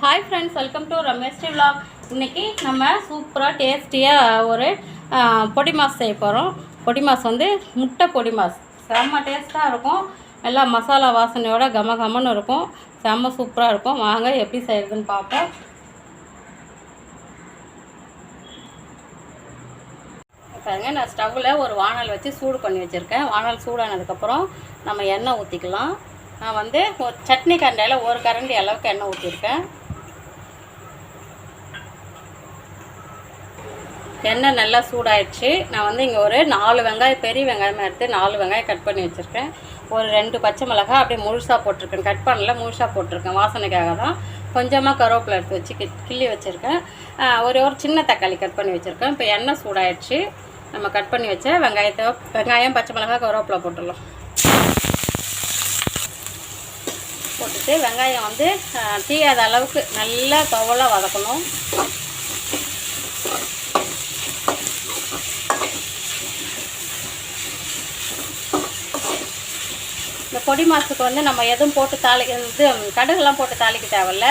Hi friends, welcome to ரமேஷ்டி vlog. இன்றைக்கி நம்ம சூப்பராக டேஸ்டியாக ஒரு பொடி மாஸ் செய்ய போகிறோம். பொடி மாஸ் வந்து முட்டை பொடி மாஸ் செம்ம டேஸ்ட்டாக இருக்கும். நல்லா மசாலா வாசனையோட கமன்னு இருக்கும். செம்ம சூப்பராக இருக்கும். வாங்க எப்படி செய்கிறதுன்னு பார்ப்போம். பாருங்க, நான் ஸ்டவ்வில் ஒரு வானல் வச்சு சூடு பண்ணி வச்சுருக்கேன். வானல் சூடானதுக்கப்புறம் நம்ம எண்ணெய் ஊற்றிக்கலாம். நான் வந்து ஒரு சட்னி கரண்டியில் ஒரு கரண்டி அளவுக்கு எண்ணெய் ஊற்றிருக்கேன். எண்ணெய் நல்லா சூடாயிடுச்சு. நான் வந்து இங்கே ஒரு 4 வெங்காயம், பெரிய வெங்காயமாக எடுத்து 4 வெங்காயம் கட் பண்ணி வச்சுருக்கேன். ஒரு 2 பச்சை மிளகாய் அப்படியே முழுசாக போட்டிருக்கேன். கட் பண்ணல, முழுசாக போட்டிருக்கேன். வாசனைக்காக தான். கொஞ்சமாக கருவேப்பிலை எடுத்து வச்சு கிள்ளி வச்சுருக்கேன். ஒரு சின்ன தக்காளி கட் பண்ணி வச்சுருக்கேன். இப்போ எண்ணெய் சூடாயிடுச்சு. நம்ம கட் பண்ணி வச்ச வெங்காயம், பச்சை மிளகாய், கருவேப்பிலை போட்டுடலாம். போட்டுட்டு வெங்காயம் வந்து தீயாத அளவுக்கு நல்லா துவலாக வதக்கணும். இந்த பொடி மாசுக்கு வந்து நம்ம எதுவும் போட்டு கடுகுலாம் போட்டு தாளிக்க தேவையில்ல.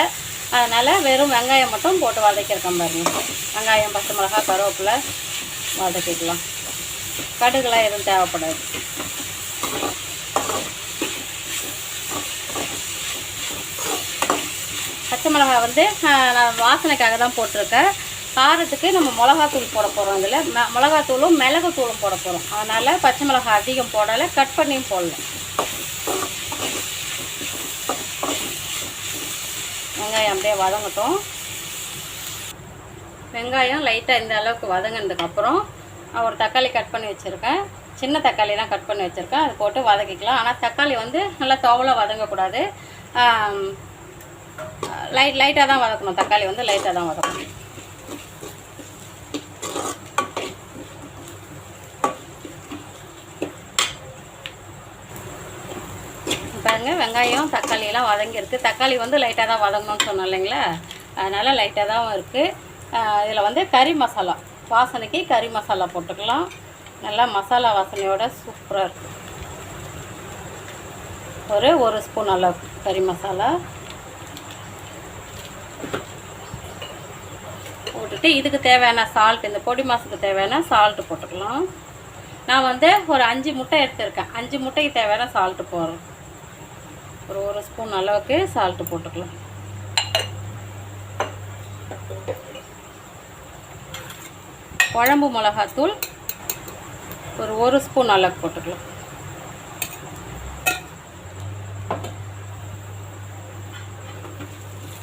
அதனால் வெறும் வெங்காயம் மட்டும் போட்டு வதக்கியிருக்கேன் பாருங்க. வெங்காயம், பச்சை மிளகாய், கருவேப்பிலை வதக்கிக்கலாம். கடுகுலாம் எதுவும் தேவைப்படாது. பச்சை மிளகாய் வந்து நான் வாசனைக்காக தான் போட்டிருக்கேன். காரத்துக்கு நம்ம மிளகாத்தூள் போட போகிறோம். இதில் மிளகாத்தூளும் மிளகுத்தூளும் போட போகிறோம். அதனால் பச்சை மிளகாய் அதிகம் போடலை, கட் பண்ணியும் போடலாம். வெங்காயம் அப்படியே வதங்கட்டும். வெங்காயம் லைட்டாக இந்த அளவுக்கு வதங்கினதுக்கப்புறம் ஒரு தக்காளி கட் பண்ணி வச்சுருக்கேன். சின்ன தக்காளி தான் கட் பண்ணி வச்சுருக்கேன். அது போட்டு வதக்கிக்கலாம். ஆனால் தக்காளி வந்து நல்லா துவலாக வதங்கக்கூடாது. லைட்டாக தான் வதக்கணும். தக்காளி வந்து லைட்டாக தான் வதக்கணும். பாருங்க, வெங்காயம் தக்காளியெல்லாம் வதங்கியிருக்கு. தக்காளி வந்து லைட்டாக தான் வதங்கணும்னு சொன்னோம் இல்லைங்களா, அதனால் லைட்டாக தான் இருக்குது. இதில் வந்து கறி மசாலா, வாசனைக்கு கறி மசாலா போட்டுக்கலாம். நல்லா மசாலா வாசனையோட சூப்பராக இருக்குது. ஒரு ஸ்பூன் அளவுக்கு கறி மசாலா போட்டுட்டு இதுக்கு தேவையான சால்ட், இந்த பொடி மாசுக்கு தேவையான சால்ட்டு போட்டுக்கலாம். நான் வந்து ஒரு 5 முட்டை எடுத்துருக்கேன். 5 முட்டைக்கு தேவையான சால்ட்டு போடுறேன். ஒரு ஸ்பூன் அளவுக்கு சால்ட்டு போட்டுக்கலாம். குழம்பு மிளகாத்தூள் ஒரு ஸ்பூன் அளவுக்கு போட்டுக்கலாம்.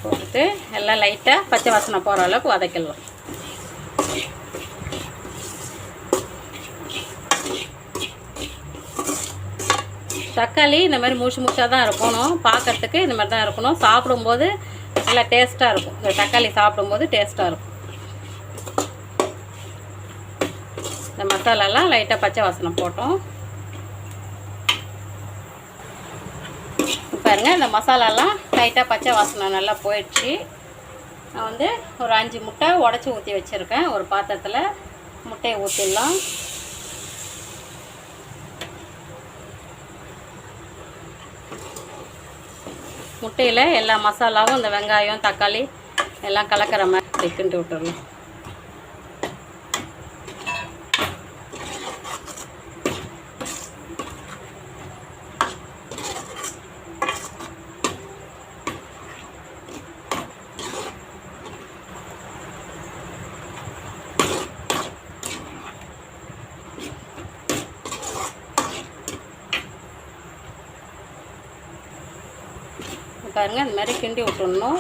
போட்டுட்டு எல்லாம் லைட்டாக பச்சை வாசனை போகிற அளவுக்கு வதக்கிடலாம். தக்காளி இந்த மாதிரி மூச்சாக தான் இருக்கணும். பார்க்குறதுக்கு இந்த மாதிரி தான் இருக்கணும். சாப்பிடும்போது நல்லா டேஸ்ட்டாக இருக்கும். இந்த தக்காளி சாப்பிடும்போது டேஸ்ட்டாக இருக்கும். இந்த மசாலாலாம் லைட்டாக பச்சை வாசனை போட்டோம். பாருங்கள், இந்த மசாலாலாம் லைட்டாக பச்சை வாசனை நல்லா போயிடுச்சு. நான் வந்து ஒரு 5 முட்டை உடச்சி ஊற்றி வச்சுருக்கேன். ஒரு பாத்திரத்தில் முட்டையை ஊற்றிடலாம். முட்டையில் எல்லா மசாலாவும் இந்த வெங்காயம், தக்காளி எல்லாம் கலக்கிற மாதிரி கிண்டி விட்டுடலாம். பாருங்கள், இந்த மாதிரி கிண்டி விட்டுடணும்.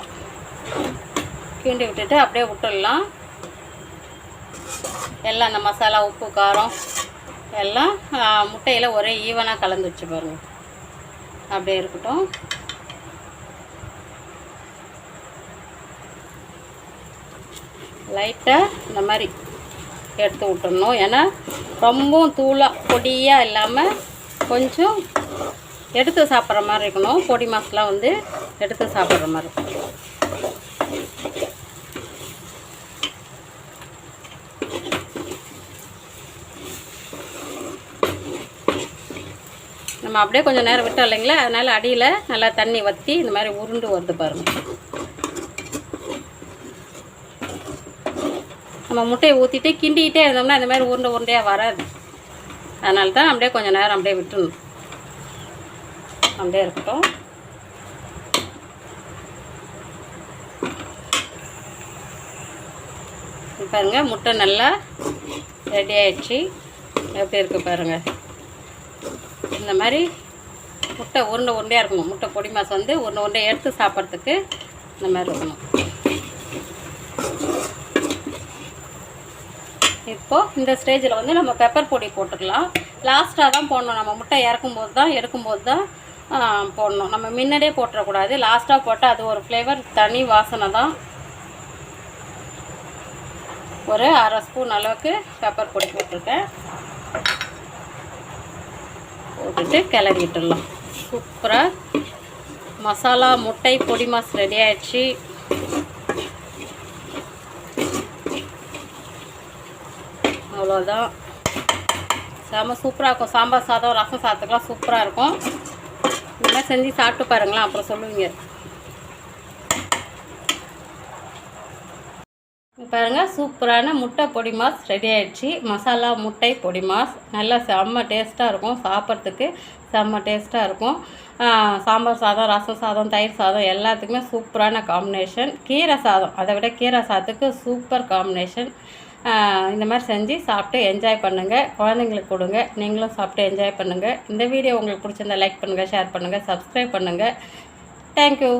கிண்டி விட்டுட்டு அப்படியே விட்டுடலாம். எல்லாம் அந்த மசாலா, உப்பு, காரம் எல்லாம் முட்டையில் ஒரே ஈவனாக கலந்துச்சு பாருங்கள். அப்படியே இருக்கட்டும். லைட்டாக இந்த மாதிரி எடுத்து விட்டுடணும். ஏன்னா ரொம்பவும் தூளாக பொடியாக இல்லாமல் கொஞ்சம் எடுத்து சாப்பிட்ற மாதிரி இருக்கணும். பொடி மாசெலாம் வந்து எடுத்து சாப்பிட்ற மாதிரி இருக்கும். நம்ம அப்படியே கொஞ்சம் நேரம் விட்டோம் இல்லைங்களா, அதனால் அடியில் நல்லா தண்ணி வற்றி இந்த மாதிரி உருண்டு வருது பாருங்கள். நம்ம முட்டையை ஊற்றிட்டு கிண்டிக்கிட்டே இருந்தோம்னா இந்த மாதிரி உருண்டை உருண்டையாக வராது. அதனால தான் அப்படியே கொஞ்சம் நேரம் அப்படியே விட்டுணும். அப்படியே இருக்கட்டும். பாருங்கள் முட்டை நல்லா ரெடி ஆகிடுச்சு. எப்படி இருக்குது பாருங்கள். இந்த மாதிரி முட்டை உருண்டை உருண்டையாக இருக்கணும். முட்டை பொடி மாஸ் வந்து உருண்டை உருண்டையை எடுத்து சாப்பிட்றதுக்கு இந்த மாதிரி இருக்கணும். இப்போது இந்த ஸ்டேஜில் வந்து நம்ம பெப்பர் பொடி போட்டுக்கலாம். லாஸ்ட்டாக தான் போடணும். நம்ம முட்டை இறக்கும்போது தான் எடுக்கும்போது தான் போடணும். நம்ம முன்னாடியே போட்டுறக்கூடாது. லாஸ்ட்டாக போட்டால் அது ஒரு ஃப்ளேவர், தனி வாசனை தான். ஒரு 1/2 ஸ்பூன் அளவுக்கு பெப்பர் பொடி போட்டிருக்கேன். போட்டுட்டு கிளறிட்டுடலாம். சூப்பராக மசாலா முட்டை பொடி மாஸ் ரெடி ஆகிடுச்சு. அவ்வளோதான். செம சூப்பராக இருக்கும். சாம்பார் சாதம், ரசம் சாதத்துக்கெலாம் சூப்பராக இருக்கும். இந்த மாதிரி செஞ்சு சாப்பிட்டு பாருங்களேன், அப்புறம் சொல்லுவீங்க. பாருங்கள், சூப்பரான முட்டை பொடி மாஸ் ரெடி ஆகிடுச்சு. மசாலா முட்டை பொடி மாஸ் நல்லா செம்ம டேஸ்ட்டாக இருக்கும். சாப்பிட்றதுக்கு செம்ம டேஸ்ட்டாக இருக்கும். சாம்பார் சாதம், ரசம் சாதம், தயிர் சாதம் எல்லாத்துக்குமே சூப்பரான காம்பினேஷன். கீரை சாதம், அதை விட கீரை சாதத்துக்கு சூப்பர் காம்பினேஷன். இந்த மாதிரி செஞ்சு சாப்பிட்டு என்ஜாய் பண்ணுங்கள். குழந்தைங்களுக்கு கொடுங்க. நீங்களும் சாப்பிட்டு என்ஜாய் பண்ணுங்கள். இந்த வீடியோ உங்களுக்கு பிடிச்சிருந்தா லைக் பண்ணுங்கள், ஷேர் பண்ணுங்கள், சப்ஸ்கிரைப் பண்ணுங்கள். தேங்க்யூ.